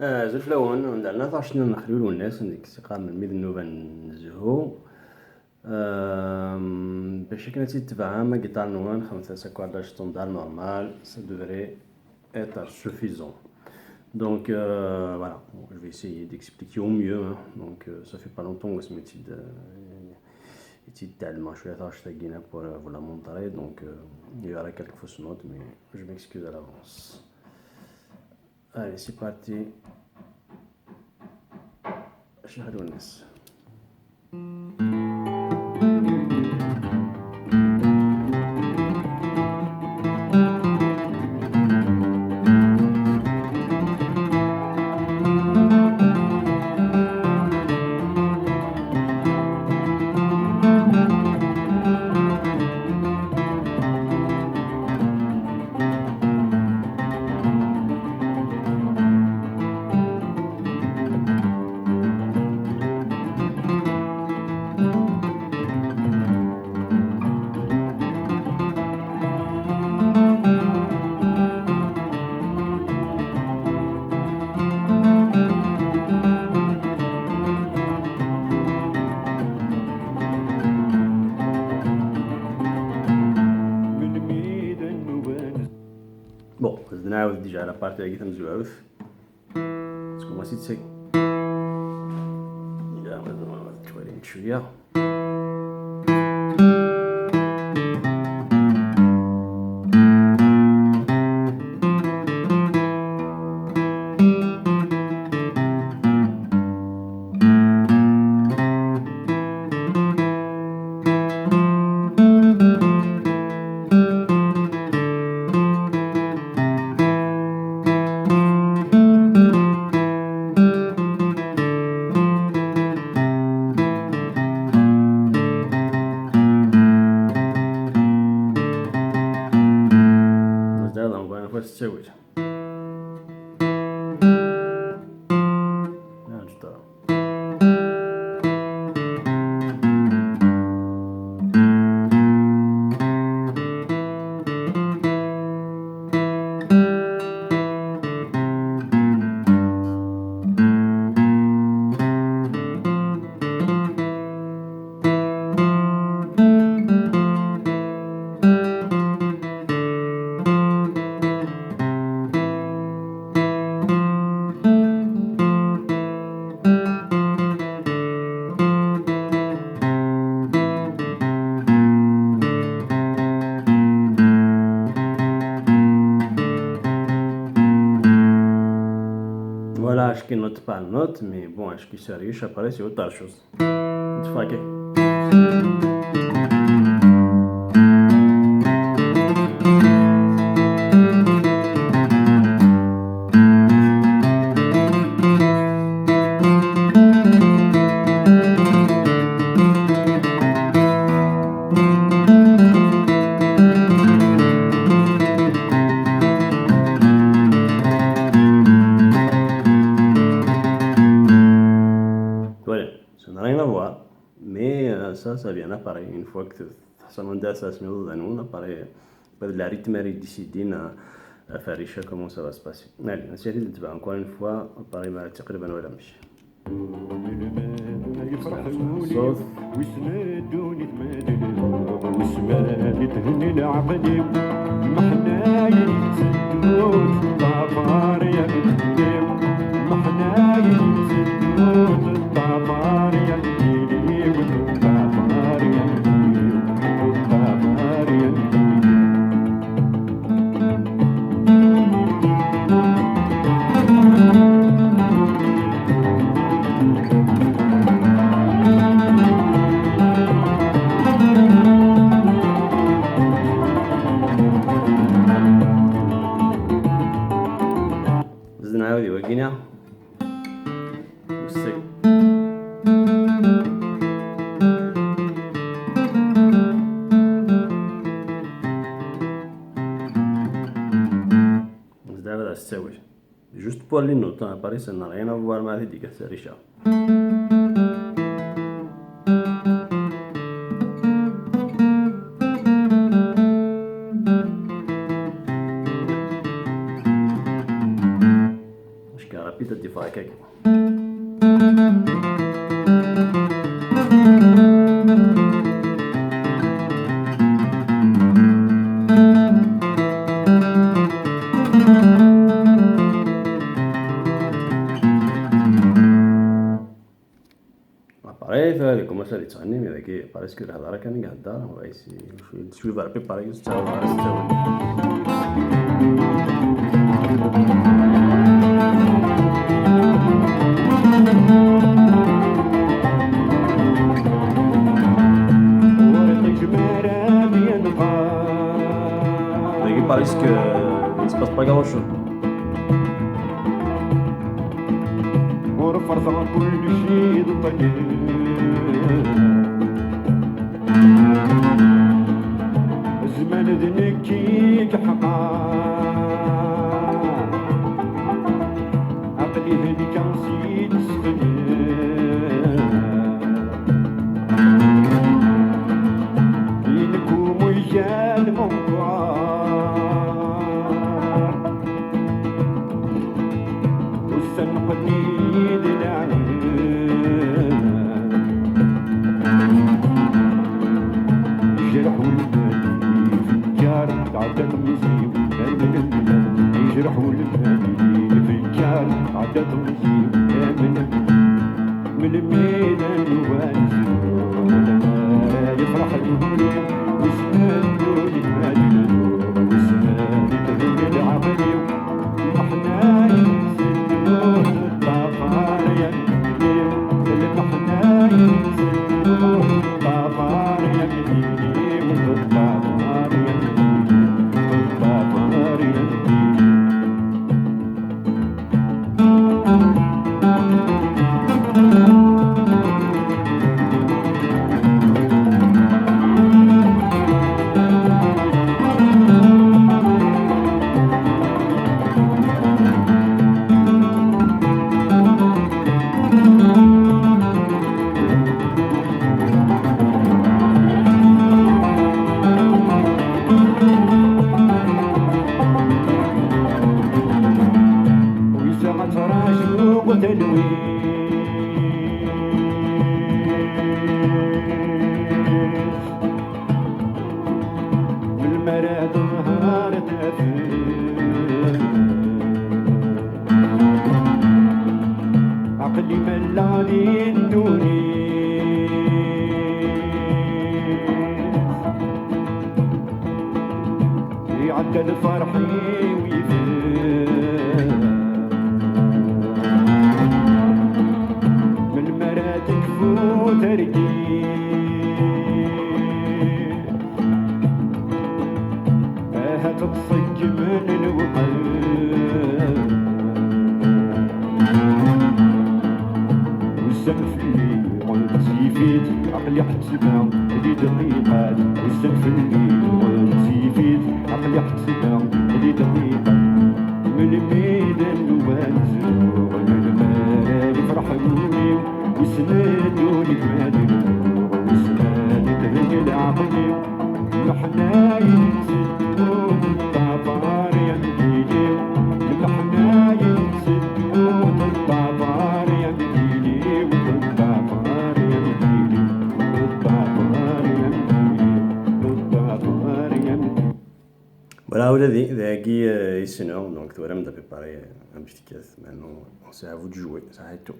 زوج لون عندنا طاشنا نخليو والناس ديك الثقة من ميد النوبة نزهو باش كنا تتبعها ما guitare noire 5 cordes standard normal, ça devrait être suffisant. Donc voilà, je vais essayer d'expliquer au mieux, hein. Donc ça fait pas longtemps que ce métier de tellement je suis à pour vous la montrer, donc il y aura quelques fausses notes, mais je m'excuse à l'avance. Allez, c'est parti. شهر ونص. Bon, نعاود ديجا على بارتي اللي تنزوعوف تكون ماشي تسك يا مازال شويه شويه. تسوي Voilà, je ne note pas la note, mais bon, je suis sérieux, je après c'est autre chose. Tu fais que ça vient apparaître une fois que ça m'intéresse nous apparaît la rythme décidé à faire comment ça va se passer. Allez, on va encore une fois apparaît ما تقريبا ولا مش صوت ويسندوني تمادل وسماني تهني العقدي محناي تسدود طابار يا قديم محناي تسدود طابار يا قديم طابار يا قديم طابار يا قديم. نعاود وكينا والسك دابا تساوي juste pour les notes, hein, Paris ça n'a rien à voir avec les dicas Richard. il te dit faire quelque. Pareil, comme ça, les années, mais avec parece que la dara kan gada, ouais, je suis varpe pareil, ça va, avec parece que il se passe pas grand chose. ورفرض كل شيء ضطني زمان ذنكي كحقا عقلي هذيك نسيت سخني بينكم ويا المنظار والسنقني يجرحوا المهدي الفجار عدد وزيو من الميدان وانزلوا يفرح الهولي وسنادوا للمجد وسنادوا للعقلي ومحنا ينزلوا الطفار يمدي المحنا ينزلوا الطفار يمدي والطفار يمدي الطفار يمدي بالمراد ظهرت عقلي ملاني الدوني يعدل فرحي ويفيد من مراتك فوت رجيل هتتصك من الوقت والسقف اللي قلت يفيد عقلي حسبها هذي دقيقات والسقف اللي قلت يفيد عقلي حسبها هذي دقيقات من الميدان وانزلوا من المال يفرحوني وسنادوا لك مادلوا وسنادوا لك العقلي محنا ينزلوا الطفار يمديلي محنا ينزلوا الطفار يمديلي والطفار يمديلي والطفار يمديلي والطفار يمديلي. Voilà, aujourd'hui, c'est une heure, donc tu vas me préparer un petit caisse. Maintenant, c'est à vous de jouer, ça arrête tout.